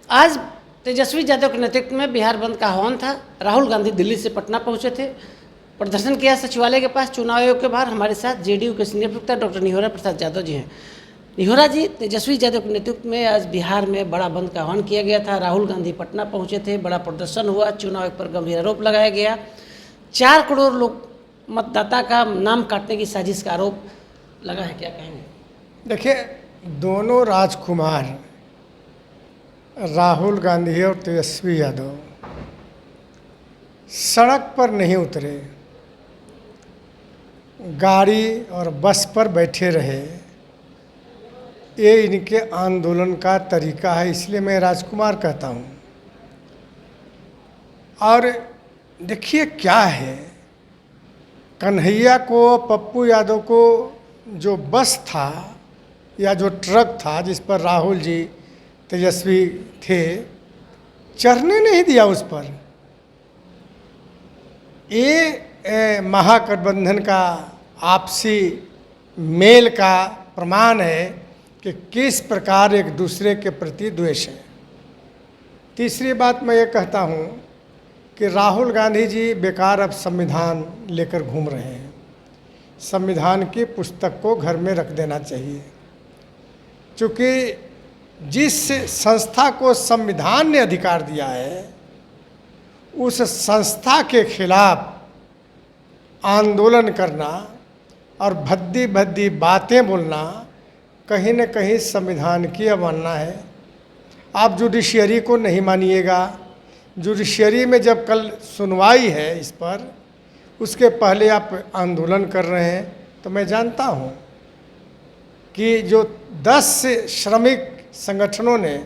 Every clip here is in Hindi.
आज तेजस्वी यादव के नेतृत्व में बिहार बंद का आह्वान था। राहुल गांधी दिल्ली से पटना पहुंचे थे, प्रदर्शन किया सचिवालय के पास, चुनाव आयोग के बाहर। हमारे साथ जेडीयू के सीनियर प्रवक्ता डॉक्टर निहोरा प्रसाद यादव जी हैं। निहोरा जी, तेजस्वी यादव के नेतृत्व में आज बिहार में बड़ा बंद का आह्वान किया गया था। राहुल गांधी पटना पहुंचे थे, बड़ा प्रदर्शन हुआ, चुनाव आयोग पर गंभीर आरोप लगाया गया। 4 करोड़ लोग मतदाता का नाम काटने की साजिश का आरोप लगा है, क्या कहेंगे? देखिए, दोनों राजकुमार राहुल गांधी और तेजस्वी यादव सड़क पर नहीं उतरे, गाड़ी और बस पर बैठे रहे। ये इनके आंदोलन का तरीका है, इसलिए मैं राजकुमार कहता हूँ। और देखिए क्या है, कन्हैया को, पप्पू यादव को जो बस था या जो ट्रक था जिस पर राहुल जी तेजस्वी थे, चढ़ने नहीं दिया उस पर। ये महागठबंधन का आपसी मेल का प्रमाण है कि किस प्रकार एक दूसरे के प्रति द्वेष है। तीसरी बात मैं ये कहता हूँ कि राहुल गांधी जी बेकार अब संविधान लेकर घूम रहे हैं। संविधान की पुस्तक को घर में रख देना चाहिए, क्योंकि जिस संस्था को संविधान ने अधिकार दिया है उस संस्था के खिलाफ आंदोलन करना और भद्दी भद्दी बातें बोलना कहीं न कहीं संविधान की अवमानना है। आप जुडिशियरी को नहीं मानिएगा। जुडिशियरी में जब कल सुनवाई है इस पर, उसके पहले आप आंदोलन कर रहे हैं, तो मैं जानता हूँ कि जो 10 श्रमिक संगठनों ने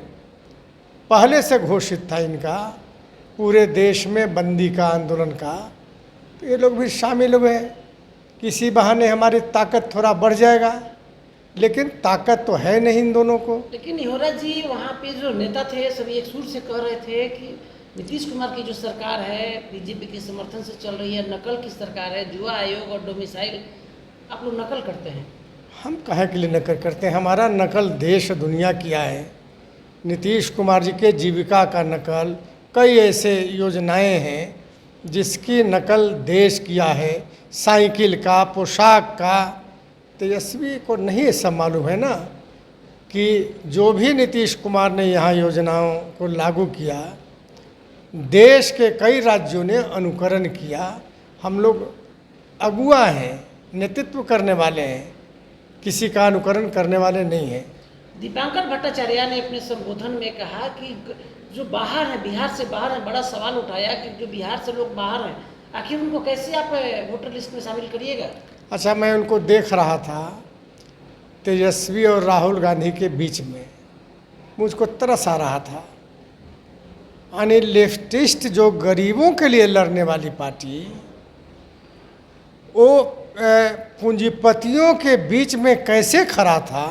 पहले से घोषित था इनका पूरे देश में बंदी का आंदोलन का, तो ये लोग भी शामिल हुए। किसी बहाने हमारी ताकत थोड़ा बढ़ जाएगा, लेकिन ताकत तो है नहीं इन दोनों को। लेकिन निहोरा जी, वहाँ पे जो नेता थे सभी एक सुर से कह रहे थे कि नीतीश कुमार की जो सरकार है बीजेपी के समर्थन से चल रही है, नकल की सरकार है, जुआ आयोग और डोमिसाइल, आप लोग नकल करते हैं। हम काहे के लिए नकल करते हैं? हमारा नकल देश दुनिया किया है। नीतीश कुमार जी के जीविका का नकल, कई ऐसे योजनाएं हैं जिसकी नकल देश किया है, साइकिल का, पोशाक का। तेजस्वी को नहीं ये सब मालूम है ना कि जो भी नीतीश कुमार ने यहाँ योजनाओं को लागू किया, देश के कई राज्यों ने अनुकरण किया। हम लोग अगुआ हैं, नेतृत्व करने वाले हैं, किसी का अनुकरण करने वाले नहीं हैं। दीपांकर भट्टाचार्य ने अपने संबोधन में कहा कि जो बाहर हैं, बिहार से बाहर हैं, बड़ा सवाल उठाया कि जो बिहार से लोग बाहर हैं, आखिर उनको कैसे आप वोटर लिस्ट में शामिल करिएगा? अच्छा, मैं उनको देख रहा था तेजस्वी और राहुल गांधी के बीच में, मुझको तरस आ रहा था। यानी लेफ्टिस्ट जो गरीबों के लिए लड़ने वाली पार्टी, वो पूंजीपतियों के बीच में कैसे खड़ा था।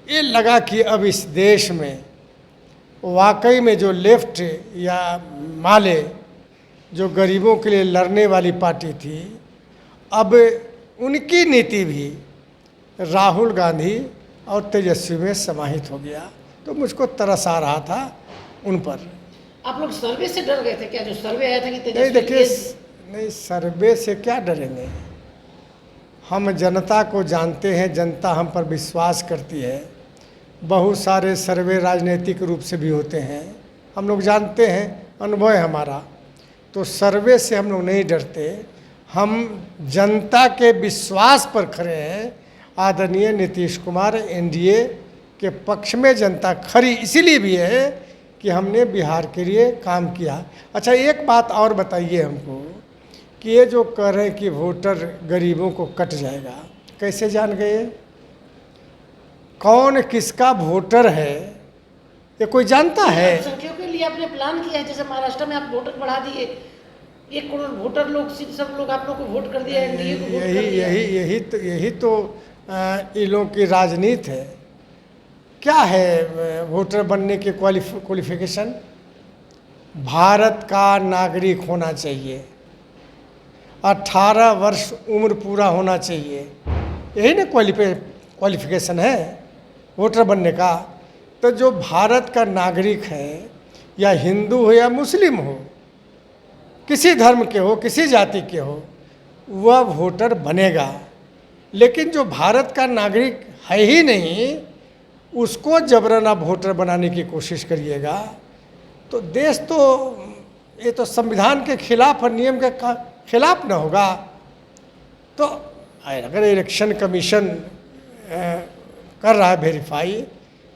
ये लगा कि अब इस देश में वाकई में जो लेफ्ट या माले जो गरीबों के लिए लड़ने वाली पार्टी थी, अब उनकी नीति भी राहुल गांधी और तेजस्वी में समाहित हो गया। तो मुझको तरस आ रहा था उन पर। आप लोग सर्वे से डर गए थे क्या? जो सर्वे आया था कि तेजस्वी? नहीं, देखिए, नहीं, सर्वे से क्या डरेंगे? हम जनता को जानते हैं, जनता हम पर विश्वास करती है। बहुत सारे सर्वे राजनीतिक रूप से भी होते हैं, हम लोग जानते हैं, अनुभव है हमारा। तो सर्वे से हम लोग नहीं डरते, हम जनता के विश्वास पर खड़े हैं। आदरणीय नीतीश कुमार एनडीए के पक्ष में जनता खड़ी इसीलिए भी है कि हमने बिहार के लिए काम किया। अच्छा, एक बात और बताइए हमको कि ये जो कह रहे हैं कि वोटर गरीबों को कट जाएगा, कैसे जान गए? कौन किसका वोटर है ये कोई जानता है? संख्या के लिए आपने प्लान किया है, जैसे महाराष्ट्र में आप वोटर बढ़ा दिए, 1 करोड़ वोटर लोग, सब लोग आप लोग को वोट कर दिया, एनडीए को वोट कर दिया। यही तो इन लोगों की राजनीति है। क्या है वोटर बनने के क्वालिफिकेशन? भारत का नागरिक होना चाहिए, 18 वर्ष उम्र पूरा होना चाहिए, यही ना क्वालिफिकेशन है वोटर बनने का। तो जो भारत का नागरिक है, या हिंदू हो या मुस्लिम हो, किसी धर्म के हो, किसी जाति के हो, वह वोटर बनेगा। लेकिन जो भारत का नागरिक है ही नहीं, उसको जबरन आप वोटर बनाने की कोशिश करिएगा, तो देश तो ये तो संविधान के खिलाफ और नियम के खिलाफ न होगा। तो अगर इलेक्शन कमीशन कर रहा है वेरीफाई,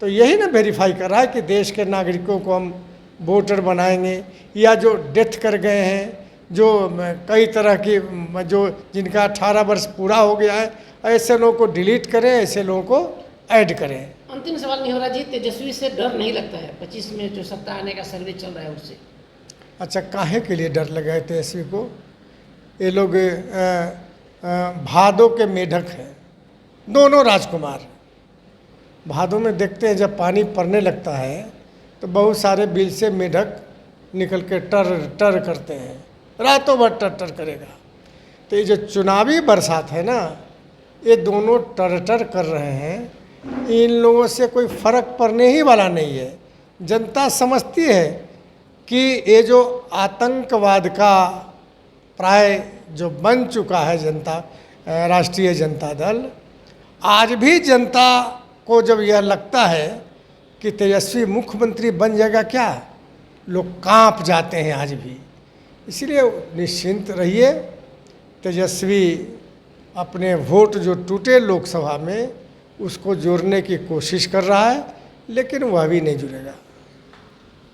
तो यही ना वेरीफाई कर रहा है कि देश के नागरिकों को हम वोटर बनाएंगे, या जो डेथ कर गए हैं, जो कई तरह की जो जिनका 18 वर्ष पूरा हो गया है, ऐसे लोगों को डिलीट करें, ऐसे लोगों को ऐड करें। अंतिम सवाल निहोरा जी, तेजस्वी से डर नहीं लगता है? 25 में जो सत्ता आने का सर्वे चल रहा है उससे। अच्छा, काहे के लिए डर लगा है तेजस्वी को? ये लोग भादों के मेढक हैं, दोनों राजकुमार। भादों में देखते हैं जब पानी पड़ने लगता है तो बहुत सारे बिल से मेढक निकल के टर टर करते हैं, रातों भर टर टर करेगा। तो ये जो चुनावी बरसात है ना, ये दोनों टर टर कर रहे हैं, इन लोगों से कोई फर्क पड़ने ही वाला नहीं है। जनता समझती है कि ये जो आतंकवाद का प्राय जो बन चुका है जनता, राष्ट्रीय जनता दल, आज भी जनता को जब यह लगता है कि तेजस्वी मुख्यमंत्री बन जाएगा, क्या लोग कांप जाते हैं आज भी। इसलिए निश्चिंत रहिए, तेजस्वी अपने वोट जो टूटे लोकसभा में उसको जोड़ने की कोशिश कर रहा है, लेकिन वह भी नहीं जुड़ेगा।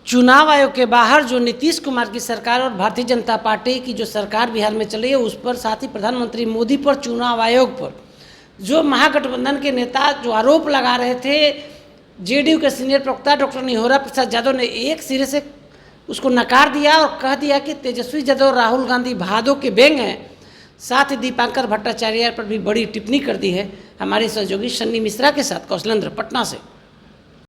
चुनाव आयोग के बाहर जो नीतीश कुमार की सरकार और भारतीय जनता पार्टी की जो सरकार बिहार में चल रही है, उस पर, साथ ही प्रधानमंत्री मोदी पर, चुनाव आयोग पर जो महागठबंधन के नेता जो आरोप लगा रहे थे, जेडीयू के सीनियर प्रवक्ता डॉक्टर निहोरा प्रसाद यादव ने एक सिरे से उसको नकार दिया और कह दिया कि तेजस्वी यादव राहुल गांधी भादों के बेंग हैं। साथ ही दीपांकर भट्टाचार्य पर भी बड़ी टिप्पणी कर दी है। हमारे सहयोगी सन्नी मिश्रा के साथ कौशलेंद्र, पटना से।